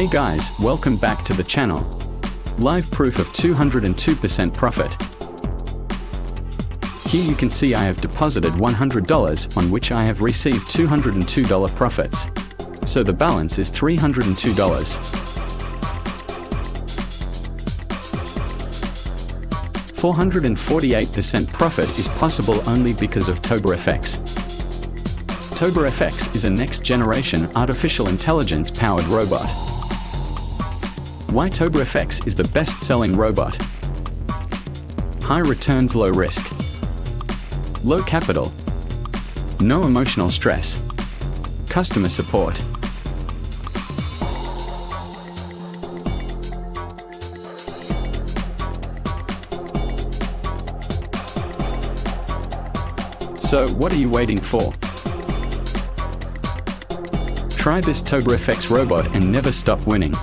Hey guys, welcome back to the channel. Live proof of 202% profit. Here you can see I have deposited $100 on which I have received $202 profits. So the balance is $302. $448% profit is possible only because of TOBOR FX. ToborFX is a next-generation artificial intelligence-powered robot. Why ToborFX is the best-selling robot? High returns, low risk. Low capital. No emotional stress. Customer support. So, what are you waiting for? Try this TOBORFX robot and never stop winning.